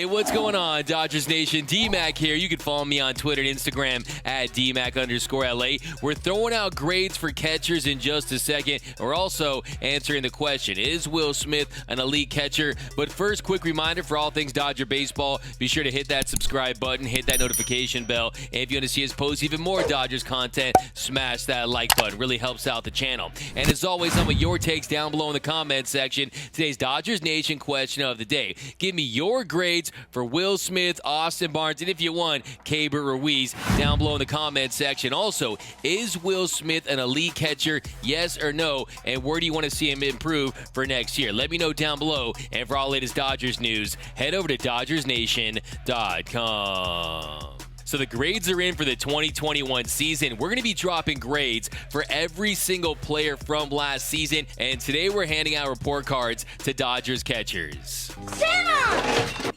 Hey, what's going on, Dodgers Nation? D-Mac here. You can follow me on Twitter and Instagram at DMac_LA. We're throwing out grades for catchers in just a second. We're also answering the question, is Will Smith an elite catcher? But first, quick reminder for all things Dodger baseball, be sure to hit that subscribe button, hit that notification bell. And if you want to see us post even more Dodgers content, smash that like button. Really helps out the channel. And as always, I'm with your takes down below in the comments section. Today's Dodgers Nation question of the day. Give me your grades for Will Smith, Austin Barnes, and if you want, Keibert Ruiz down below in the comments section. Also, is Will Smith an elite catcher? Yes or no? And where do you want to see him improve for next year? Let me know down below. And for all latest Dodgers news, head over to DodgersNation.com. So the grades are in for the 2021 season. We're going to be dropping grades for every single player from last season. And today we're handing out report cards to Dodgers catchers. Santa!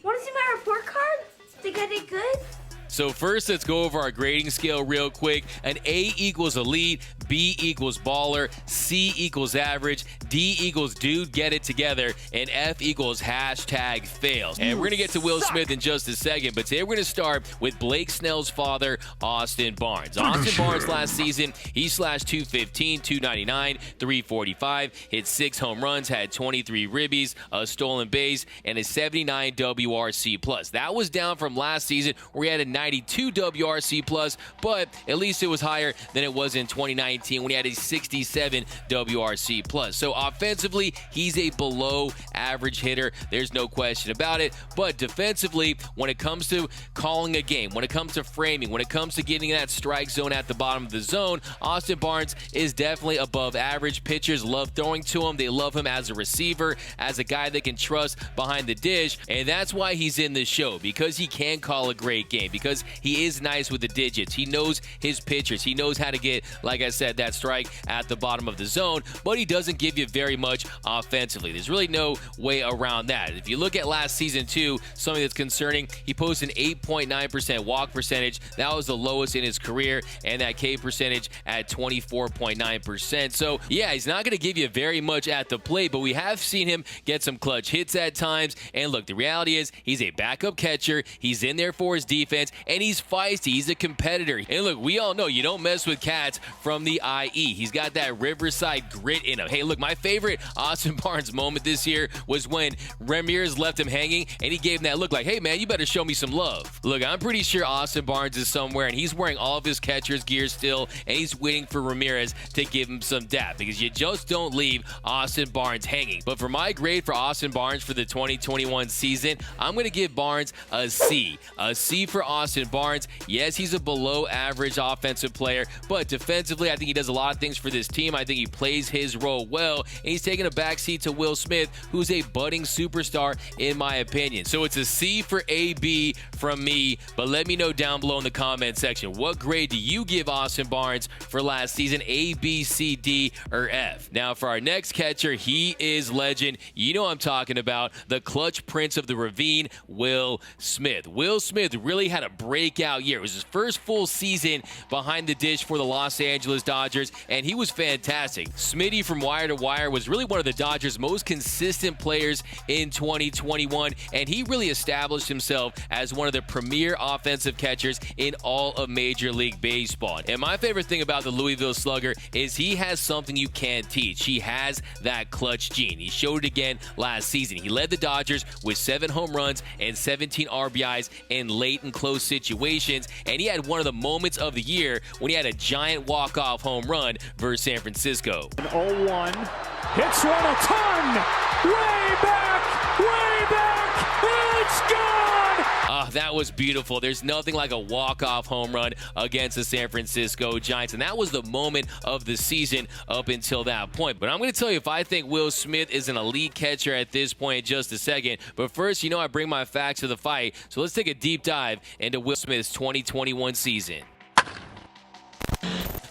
Want to see my report card? Think I did good? So first, let's go over our grading scale real quick. An A equals elite, B equals baller, C equals average, D equals dude get it together, and F equals hashtag fails. And we're going to get to Will Smith in just a second, but today we're going to start with Blake Snell's father, Austin Barnes. Austin Barnes last season, he slashed 215, 299, 345, hit 6 home runs, had 23 ribbies, a stolen base, and a 79 WRC+. That was down from last season where he had a 92 WRC+, but at least it was higher than it was in 2019 when he had a 67 WRC+. So offensively, he's a below average hitter. There's no question about it. But defensively, when it comes to calling a game, when it comes to framing, when it comes to getting that strike zone at the bottom of the zone, Austin Barnes is definitely above average. Pitchers love throwing to him. They love him as a receiver, as a guy they can trust behind the dish. And that's why he's in this show, because he can call a great game, because he is nice with the digits. He knows his pitchers. He knows how to get, like I said, that strike at the bottom of the zone, but he doesn't give you very much offensively. There's really no way around that. If you look at last season too, something that's concerning, he posted an 8.9% walk percentage. That was the lowest in his career, and that K percentage at 24.9%. So yeah, he's not going to give you very much at the plate, but we have seen him get some clutch hits at times. And look, the reality is he's a backup catcher. He's in there for his defense, and he's feisty. He's a competitor. And look, we all know you don't mess with cats from the IE. He's got that Riverside grit in him. Hey, look, my favorite Austin Barnes moment this year was when Ramirez left him hanging, and he gave him that look like, hey, man, you better show me some love. Look, I'm pretty sure Austin Barnes is somewhere, and he's wearing all of his catcher's gear still, and he's waiting for Ramirez to give him some dap, because you just don't leave Austin Barnes hanging. But for my grade for Austin Barnes for the 2021 season, I'm going to give Barnes a C. A C for Austin Barnes. Yes, he's a below average offensive player, but defensively, I think he does a lot of things for this team. I think he plays his role well, and he's taking a backseat to Will Smith, who's a budding superstar in my opinion. So it's a C for AB from me, but let me know down below in the comment section, what grade do you give Austin Barnes for last season? A, B, C, D, or F? Now for our next catcher, he is legend. You know I'm talking about, the clutch prince of the ravine, Will Smith. Will Smith really had a breakout year. It was his first full season behind the dish for the Los Angeles Dodgers, and he was fantastic. Smitty from Wire to Wire was really one of the Dodgers' most consistent players in 2021, and he really established himself as one of the premier offensive catchers in all of Major League Baseball. And my favorite thing about the Louisville Slugger is he has something you can't teach. He has that clutch gene. He showed it again last season. He led the Dodgers with 7 home runs and 17 RBIs in late and close situations, and he had one of the moments of the year when he had a giant walk-off home run versus San Francisco. An 0-1, hits one a ton, way back, it's gone! That was beautiful. There's nothing like a walk-off home run against the San Francisco Giants, and that was the moment of the season up until that point. But I'm going to tell you if I think Will Smith is an elite catcher at this point in just a second. But first, you know I bring my facts to the fight, so let's take a deep dive into Will Smith's 2021 season.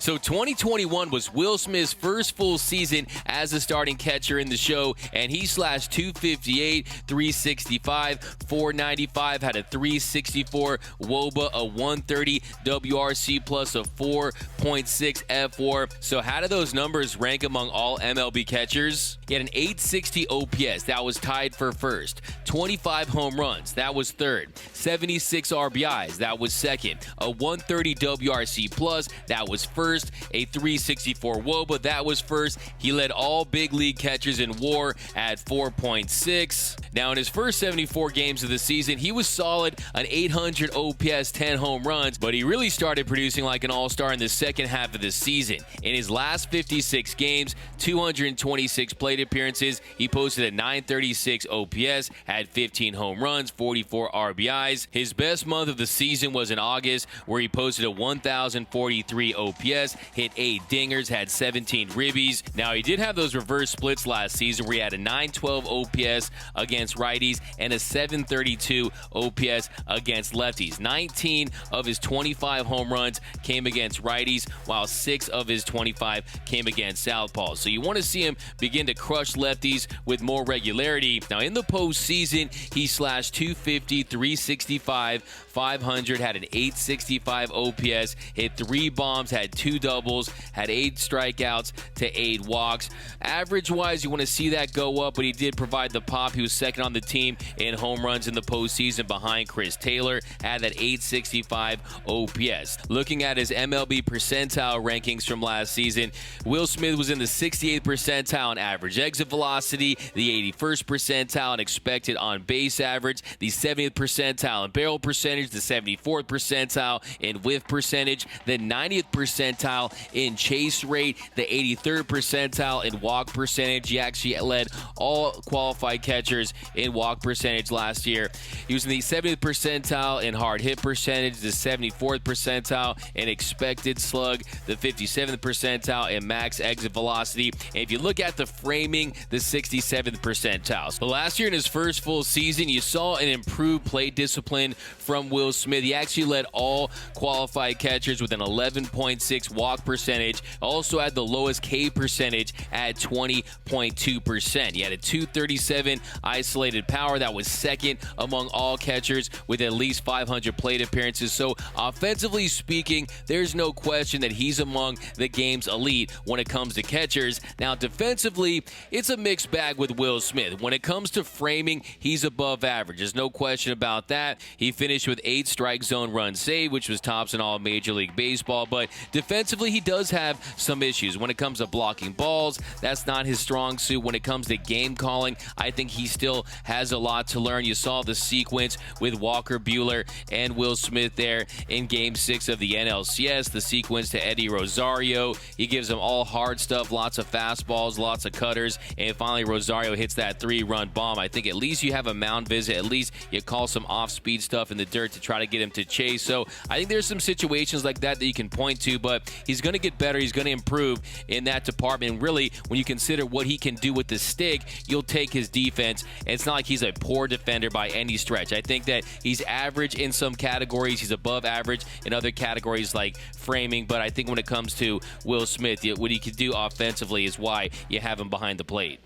So 2021 was Will Smith's first full season as a starting catcher in the show, and he slashed 258, 365, 495, had a 364 WOBA, a 130 WRC plus a 4.6 F4. So how do those numbers rank among all MLB catchers? He had an 860 OPS, that was tied for first. 25 home runs, that was third. 76 RBIs, that was second. A 130 WRC plus, that was first. A 364 WOBA, that was first. He led all big league catchers in WAR at 4.6. Now, in his first 74 games of the season, he was solid, an 800 OPS, 10 home runs, but he really started producing like an all-star in the second half of the season. In his last 56 games, 226 plate appearances, he posted a 936 OPS, had 15 home runs, 44 RBIs. His best month of the season was in August, where he posted a 1,043 OPS, hit 8 dingers, had 17 ribbies. Now, he did have those reverse splits last season where he had a 912 OPS against righties and a 732 OPS against lefties. 19 of his 25 home runs came against righties, while 6 of his 25 came against southpaws. So you want to see him begin to crush lefties with more regularity. Now, in the postseason, he slashed 250, 365, 500, had an 865 OPS, hit 3 bombs, had 2 doubles, had 8 strikeouts to 8 walks. Average-wise, you want to see that go up, but he did provide the pop. He was second on the team in home runs in the postseason behind Chris Taylor, had that 865 OPS. Looking at his MLB percentile rankings from last season, Will Smith was in the 68th percentile in average exit velocity, the 81st percentile in expected on-base average, the 70th percentile in barrel percentage, the 74th percentile in whiff percentage, the 90th percentile in chase rate, the 83rd percentile in walk percentage. He actually led all qualified catchers in walk percentage last year. He was in the 70th percentile in hard hit percentage, the 74th percentile in expected slug, the 57th percentile in max exit velocity. And if you look at the framing, the 67th percentile. So last year in his first full season, you saw an improved plate discipline from Will Smith. He actually led all qualified catchers with an 11.6 walk percentage. Also had the lowest K percentage at 20.2%. He had a 237 isolated power. That was second among all catchers with at least 500 plate appearances. So offensively speaking, there's no question that he's among the game's elite when it comes to catchers. Now defensively, it's a mixed bag with Will Smith. When it comes to framing, he's above average. There's no question about that. He finished with 8 strike zone runs saved, which was tops in all Major League Baseball. But defensively, he does have some issues. When it comes to blocking balls, that's not his strong suit. When it comes to game calling, I think he still has a lot to learn. You saw the sequence with Walker Buehler and Will Smith there in Game 6 of the NLCS, the sequence to Eddie Rosario. He gives them all hard stuff, lots of fastballs, lots of cutters, and finally Rosario hits that 3-run bomb. I think at least you have a mound visit. At least you call some off-speed stuff in the dirt to try to get him to chase. So I think there's some situations like that you can point to, but he's going to get better. He's going to improve in that department. And really, when you consider what he can do with the stick, you'll take his defense. It's not like he's a poor defender by any stretch. I think that he's average in some categories. He's above average in other categories like framing. But I think when it comes to Will Smith, what he can do offensively is why you have him behind the plate.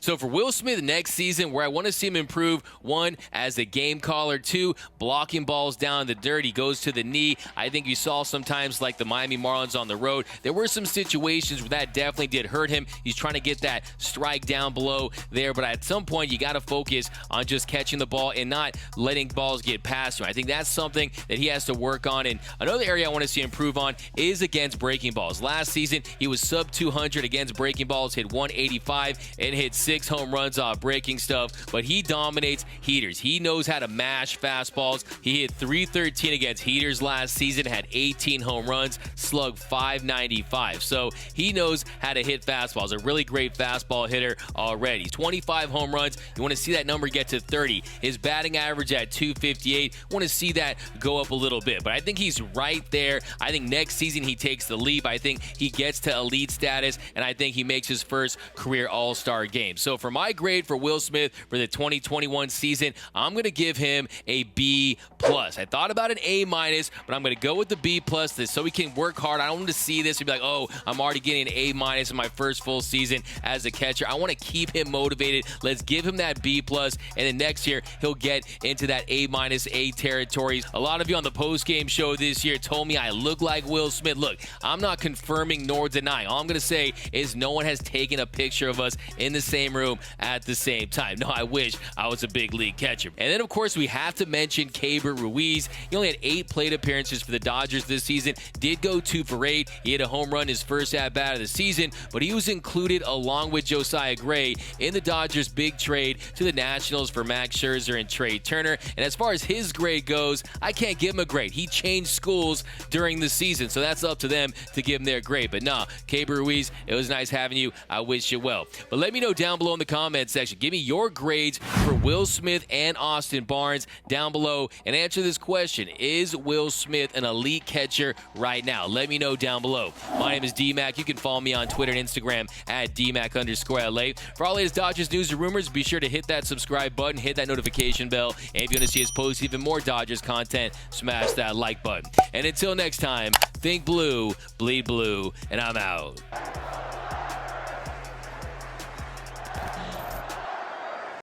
So for Will Smith next season, where I want to see him improve, 1, as a game caller, 2, blocking balls down in the dirt. He goes to the knee. I think you saw sometimes like the Miami Marlins on the road, there were some situations where that definitely did hurt him. He's trying to get that strike down below there, but at some point you got to focus on just catching the ball and not letting balls get past him. I think that's something that he has to work on. And another area I want to see improve on is against breaking balls. Last season, he was sub 200 against breaking balls, hit 185 and hit 6 home runs off breaking stuff, but he dominates heaters. He knows how to mash fastballs. He hit 313 against heaters last season, had 18 home runs, slugged 595. So he knows how to hit fastballs. A really great fastball hitter already. 25 home runs. You want to see that number get to 30. His batting average at 258. Want to see that go up a little bit, but I think he's right there. I think next season he takes the leap. I think he gets to elite status, and I think he makes his first career all-star game. So for my grade for Will Smith for the 2021 season, I'm going to give him a B+. I thought about an A-, but I'm going to go with the B+ so he can work hard. I don't want to see this and be like, oh, I'm already getting an A- in my first full season as a catcher. I want to keep him motivated. Let's give him that B+, and then next year he'll get into that A-, A territories. A lot of you on the post-game show this year told me I look like Will Smith. Look, I'm not confirming nor denying. All I'm going to say is no one has taken a picture of us in the same room at the same time. No, I wish I was a big league catcher. And then, of course, we have to mention Keibert Ruiz. He only had 8 plate appearances for the Dodgers this season. Did go 2 for 8. He hit a home run his first at-bat of the season, but he was included along with Josiah Gray in the Dodgers' big trade to the Nationals for Max Scherzer and Trey Turner. And as far as his grade goes, I can't give him a grade. He changed schools during the season, so that's up to them to give him their grade. But nah, Keibert Ruiz, it was nice having you. I wish you well. But let me know down below in the comment section. Give me your grades for Will Smith and Austin Barnes down below and answer this question. Is Will Smith an elite catcher right now? Let me know down below. My name is D-Mac. You can follow me on Twitter and Instagram at DMac_LA. For all latest Dodgers news and rumors, be sure to hit that subscribe button, hit that notification bell, and if you want to see us post even more Dodgers content, smash that like button. And until next time, think blue, bleed blue, and I'm out.